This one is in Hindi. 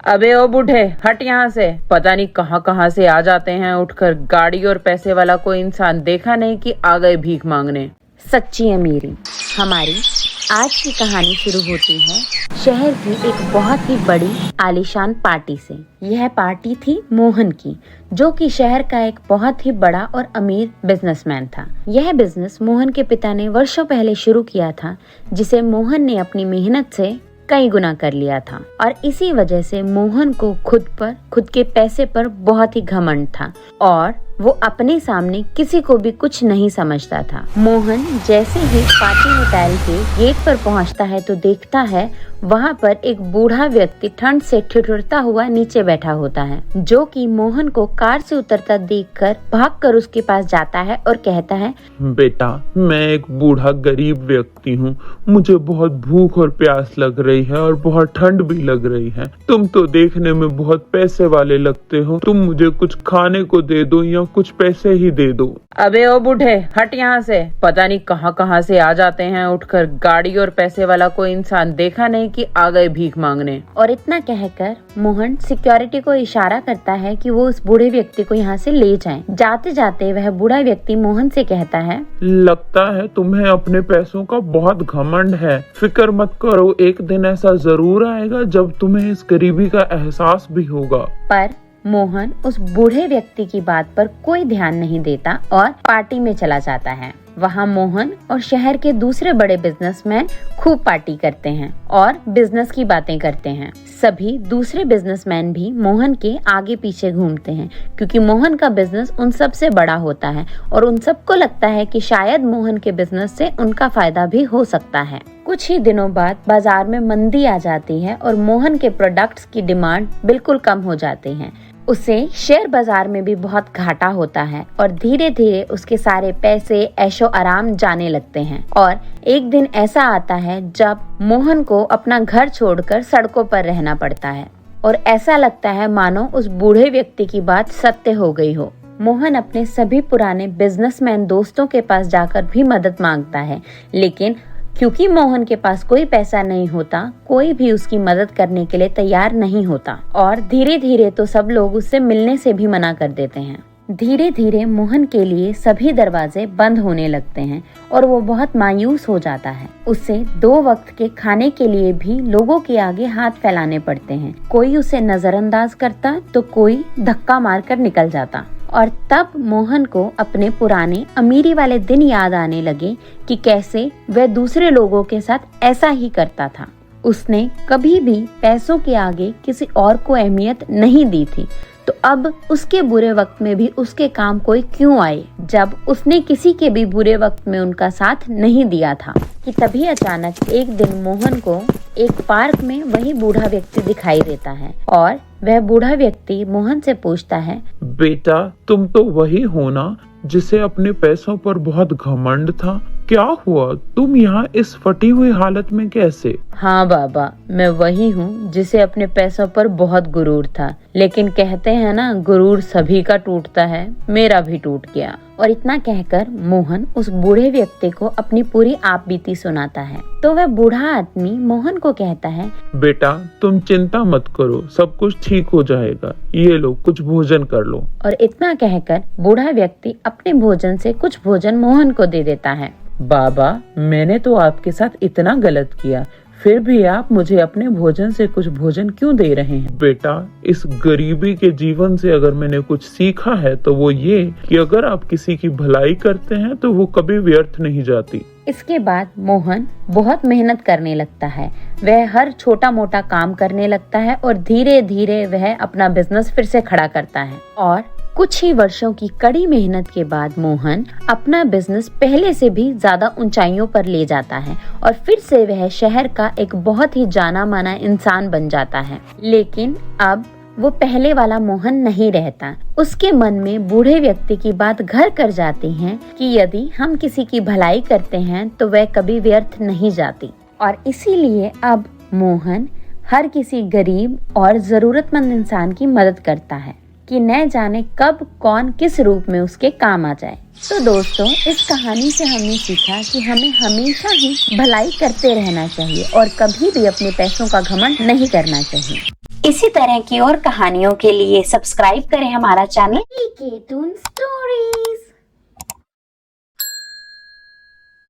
अबे ओ बूढ़े, हट यहाँ से। पता नहीं कहाँ कहाँ से आ जाते हैं उठकर। गाड़ी और पैसे वाला कोई इंसान देखा नहीं कि आ गए भीख मांगने। सच्ची अमीरी। हमारी आज की कहानी शुरू होती है शहर की एक बहुत ही बड़ी आलीशान पार्टी से। यह पार्टी थी मोहन की, जो कि शहर का एक बहुत ही बड़ा और अमीर बिजनेसमैन था। यह बिजनेस मोहन के पिता ने वर्षों पहले शुरू किया था, जिसे मोहन ने अपनी मेहनत से कई गुना कर लिया था। और इसी वजह से मोहन को खुद के पैसे पर बहुत ही घमंड था और वो अपने सामने किसी को भी कुछ नहीं समझता था। मोहन जैसे ही पार्टी होटल के गेट पर पहुंचता है तो देखता है वहां पर एक बूढ़ा व्यक्ति ठंड से ठिठुरता हुआ नीचे बैठा होता है, जो कि मोहन को कार से उतरता देखकर भागकर उसके पास जाता है और कहता है, बेटा, मैं एक बूढ़ा गरीब व्यक्ति हूँ। मुझे बहुत भूख और प्यास लग रही है और बहुत ठंड भी लग रही है। तुम तो देखने में बहुत पैसे वाले लगते हो। तुम मुझे कुछ खाने को दे दो या कुछ पैसे ही दे दो। अबे ओ बूढ़े, हट यहाँ से। पता नहीं कहाँ कहाँ से आ जाते हैं उठकर। गाड़ी और पैसे वाला कोई इंसान देखा नहीं कि आ गए भीख मांगने। और इतना कहकर मोहन सिक्योरिटी को इशारा करता है कि वो उस बूढ़े व्यक्ति को यहाँ से ले जाएं। जाते जाते वह बूढ़ा व्यक्ति मोहन से कहता है, लगता है तुम्हें अपने पैसों का बहुत घमंड है। फिक्र मत करो, एक दिन ऐसा जरूर आएगा जब तुम्हें इस गरीबी का एहसास भी होगा। पर मोहन उस बूढ़े व्यक्ति की बात पर कोई ध्यान नहीं देता और पार्टी में चला जाता है। वहाँ मोहन और शहर के दूसरे बड़े बिजनेसमैन खूब पार्टी करते हैं और बिजनेस की बातें करते हैं। सभी दूसरे बिजनेसमैन भी मोहन के आगे पीछे घूमते हैं, क्योंकि मोहन का बिजनेस उन सब से बड़ा होता है और उन सबको लगता है कि शायद मोहन के बिजनेस से उनका फायदा भी हो सकता है। कुछ ही दिनों बाद बाजार में मंदी आ जाती है और मोहन के प्रोडक्ट्स की डिमांड बिल्कुल कम हो जाती है। उसे शेयर बाजार में भी बहुत घाटा होता है और धीरे धीरे उसके सारे पैसे ऐशो आराम जाने लगते हैं। और एक दिन ऐसा आता है जब मोहन को अपना घर छोड़कर सड़कों पर रहना पड़ता है और ऐसा लगता है मानो उस बूढ़े व्यक्ति की बात सत्य हो गई हो। मोहन अपने सभी पुराने बिजनेसमैन दोस्तों के पास जाकर भी मदद मांगता है, लेकिन क्योंकि मोहन के पास कोई पैसा नहीं होता, कोई भी उसकी मदद करने के लिए तैयार नहीं होता और धीरे धीरे तो सब लोग उससे मिलने से भी मना कर देते हैं। धीरे धीरे मोहन के लिए सभी दरवाजे बंद होने लगते हैं और वो बहुत मायूस हो जाता है। उसे 2 वक्त के खाने के लिए भी लोगों के आगे हाथ फैलाने पड़ते हैं। कोई उसे नजरअंदाज करता तो कोई धक्का मारकर निकल जाता। और तब मोहन को अपने पुराने अमीरी वाले दिन याद आने लगे कि कैसे वह दूसरे लोगों के साथ ऐसा ही करता था। उसने कभी भी पैसों के आगे किसी और को अहमियत नहीं दी थी, तो अब उसके बुरे वक्त में भी उसके काम कोई क्यों आए, जब उसने किसी के भी बुरे वक्त में उनका साथ नहीं दिया था। कि तभी अचानक एक दिन मोहन को एक पार्क में वही बूढ़ा व्यक्ति दिखाई देता है और वह बूढ़ा व्यक्ति मोहन से पूछता है, बेटा, तुम तो वही हो ना जिसे अपने पैसों पर बहुत घमंड था? क्या हुआ? तुम यहाँ इस फटी हुई हालत में कैसे? हाँ बाबा, मैं वही हूँ जिसे अपने पैसों पर बहुत गुरूर था, लेकिन कहते हैं ना, गुरूर सभी का टूटता है, मेरा भी टूट गया। और इतना कहकर मोहन उस बूढ़े व्यक्ति को अपनी पूरी आपबीती सुनाता है। तो वह बूढ़ा आदमी मोहन को कहता है, बेटा, तुम चिंता मत करो, सब कुछ ठीक हो जाएगा। ये लो, कुछ भोजन कर लो। और इतना कहकर बूढ़ा व्यक्ति अपने भोजन से कुछ भोजन मोहन को दे देता है। बाबा, मैंने तो आपके साथ इतना गलत किया, फिर भी आप मुझे अपने भोजन से कुछ भोजन क्यों दे रहे हैं? बेटा, इस गरीबी के जीवन से अगर मैंने कुछ सीखा है तो वो ये कि अगर आप किसी की भलाई करते हैं तो वो कभी व्यर्थ नहीं जाती। इसके बाद मोहन बहुत मेहनत करने लगता है। वह हर छोटा मोटा काम करने लगता है और धीरे धीरे वह अपना बिजनेस फिर से खड़ा करता है। और कुछ ही वर्षों की कड़ी मेहनत के बाद मोहन अपना बिजनेस पहले से भी ज्यादा ऊंचाइयों पर ले जाता है और फिर से वह शहर का एक बहुत ही जाना माना इंसान बन जाता है। लेकिन अब वो पहले वाला मोहन नहीं रहता। उसके मन में बूढ़े व्यक्ति की बात घर कर जाती है कि यदि हम किसी की भलाई करते हैं तो वह कभी व्यर्थ नहीं जाती। और इसीलिए अब मोहन हर किसी गरीब और जरूरतमंद इंसान की मदद करता है कि न जाने कब कौन किस रूप में उसके काम आ जाए। तो दोस्तों, इस कहानी से हमने सीखा कि हमें हमेशा ही भलाई करते रहना चाहिए और कभी भी अपने पैसों का घमंड नहीं करना चाहिए। इसी तरह की और कहानियों के लिए सब्सक्राइब करें हमारा चैनल केटून स्टोरी।